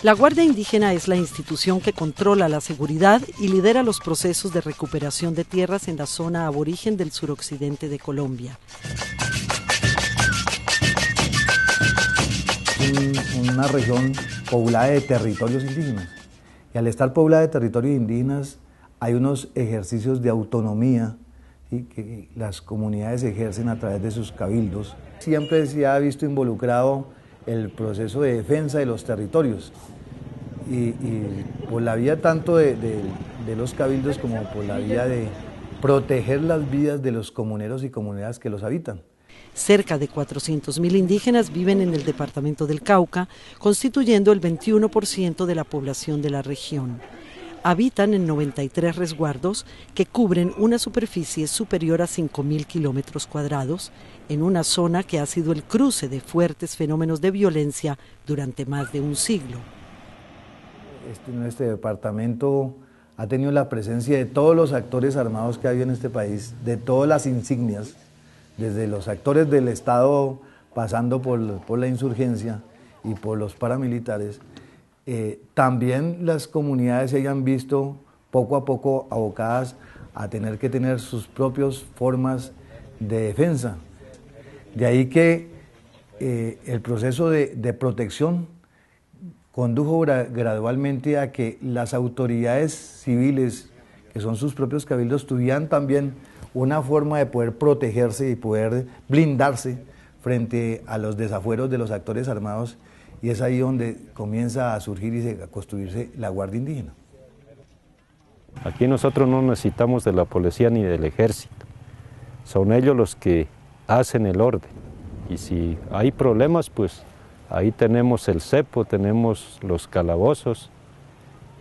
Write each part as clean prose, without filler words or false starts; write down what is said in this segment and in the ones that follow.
La Guardia Indígena es la institución que controla la seguridad y lidera los procesos de recuperación de tierras en la zona aborigen del suroccidente de Colombia. Una región poblada de territorios indígenas. Y al estar poblada de territorios indígenas hay unos ejercicios de autonomía, ¿sí?, que las comunidades ejercen a través de sus cabildos. Siempre se ha visto involucrado el proceso de defensa de los territorios y por la vía tanto de los cabildos como por la vía de proteger las vidas de los comuneros y comunidades que los habitan. Cerca de 400.000 indígenas viven en el departamento del Cauca, constituyendo el 21% de la población de la región. Habitan en 93 resguardos que cubren una superficie superior a 5.000 kilómetros cuadrados, en una zona que ha sido el cruce de fuertes fenómenos de violencia durante más de un siglo. Este departamento ha tenido la presencia de todos los actores armados que hay en este país, de todas las insignias, desde los actores del Estado, pasando por la insurgencia y por los paramilitares. También las comunidades se hayan visto poco a poco abocadas a tener que tener sus propias formas de defensa. De ahí que el proceso de protección condujo gradualmente a que las autoridades civiles, que son sus propios cabildos, tuvieran también una forma de poder protegerse y poder blindarse frente a los desafueros de los actores armados, y es ahí donde comienza a surgir y a construirse la Guardia Indígena. Aquí nosotros no necesitamos de la policía ni del ejército, son ellos los que hacen el orden, y si hay problemas, pues ahí tenemos el cepo, tenemos los calabozos,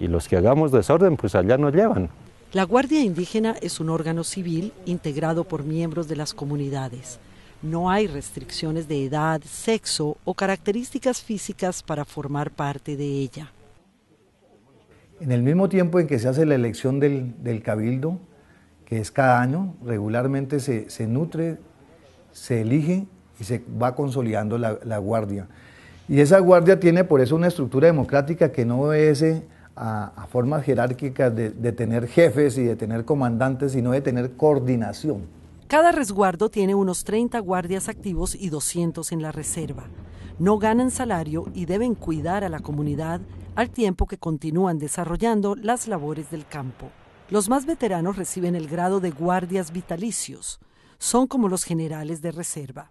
y los que hagamos desorden, pues allá nos llevan. La Guardia Indígena es un órgano civil integrado por miembros de las comunidades. No hay restricciones de edad, sexo o características físicas para formar parte de ella. En el mismo tiempo en que se hace la elección del cabildo, que es cada año, regularmente se nutre, se elige y se va consolidando la guardia. Y esa guardia tiene por eso una estructura democrática que no obedece a formas jerárquicas de tener jefes y de tener comandantes, sino de tener coordinación. Cada resguardo tiene unos 30 guardias activos y 200 en la reserva. No ganan salario y deben cuidar a la comunidad al tiempo que continúan desarrollando las labores del campo. Los más veteranos reciben el grado de guardias vitalicios. Son como los generales de reserva.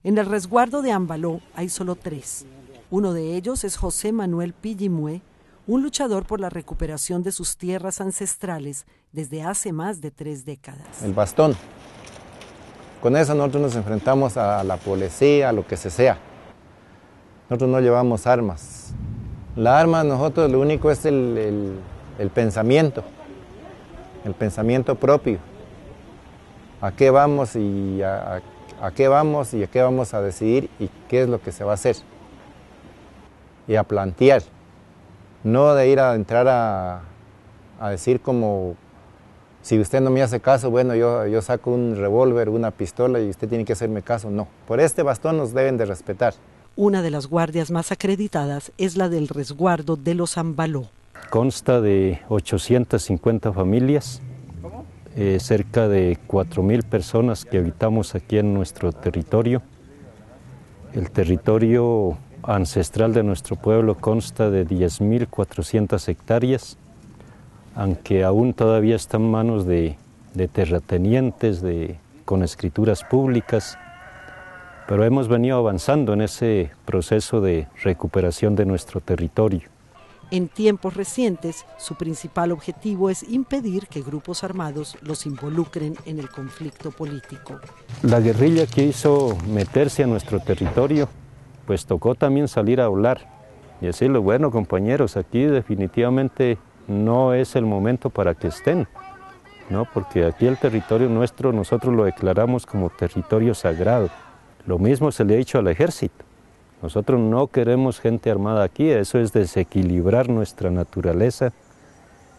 En el resguardo de Ambaló hay solo 3. Uno de ellos es José Manuel Pillimue, un luchador por la recuperación de sus tierras ancestrales desde hace más de 3 décadas. El bastón. Con eso nosotros nos enfrentamos a la policía, a lo que sea. Nosotros no llevamos armas. La arma nosotros lo único es el pensamiento propio. ¿A qué vamos y a qué vamos y a qué vamos a decidir y qué es lo que se va a hacer? Y a plantear. No de ir a entrar a decir como, si usted no me hace caso, bueno, yo saco un revólver, una pistola y usted tiene que hacerme caso. No, por este bastón nos deben de respetar. Una de las guardias más acreditadas es la del resguardo de los Ambaló. Consta de 850 familias, cerca de 4.000 personas que habitamos aquí en nuestro territorio. El territorio ancestral de nuestro pueblo consta de 10.400 hectáreas, aunque aún todavía está en manos de terratenientes, con escrituras públicas, pero hemos venido avanzando en ese proceso de recuperación de nuestro territorio. En tiempos recientes, su principal objetivo es impedir que grupos armados los involucren en el conflicto político. La guerrilla quiso meterse a nuestro territorio, pues tocó también salir a hablar y decirle, bueno compañeros, aquí definitivamente no es el momento para que estén, ¿no? Porque aquí el territorio nuestro nosotros lo declaramos como territorio sagrado. Lo mismo se le ha dicho al ejército. Nosotros no queremos gente armada aquí, eso es desequilibrar nuestra naturaleza,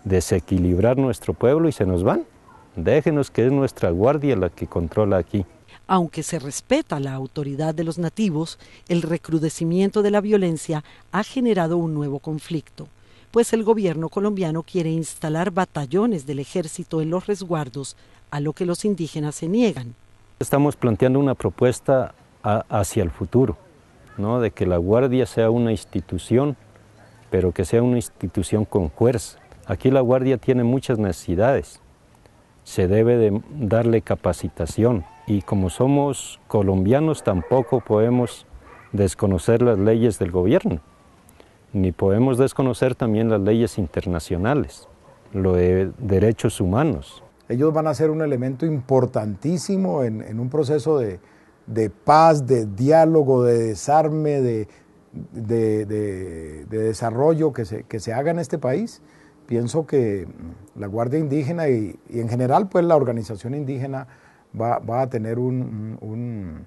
desequilibrar nuestro pueblo y se nos van. Déjenos que es nuestra guardia la que controla aquí. Aunque se respeta la autoridad de los nativos, el recrudecimiento de la violencia ha generado un nuevo conflicto, pues el gobierno colombiano quiere instalar batallones del ejército en los resguardos, a lo que los indígenas se niegan. Estamos planteando una propuesta hacia el futuro, ¿no? De que la Guardia sea una institución, pero que sea una institución con fuerza. Aquí la Guardia tiene muchas necesidades, se debe de darle capacitación y como somos colombianos tampoco podemos desconocer las leyes del gobierno, ni podemos desconocer también las leyes internacionales, lo de derechos humanos. Ellos van a ser un elemento importantísimo en un proceso de paz, de diálogo, de desarme, de desarrollo que se haga en este país. Pienso que la Guardia Indígena y en general pues la organización indígena va a tener un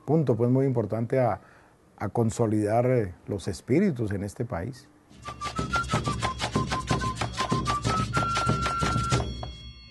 punto pues muy importante a consolidar los espíritus en este país.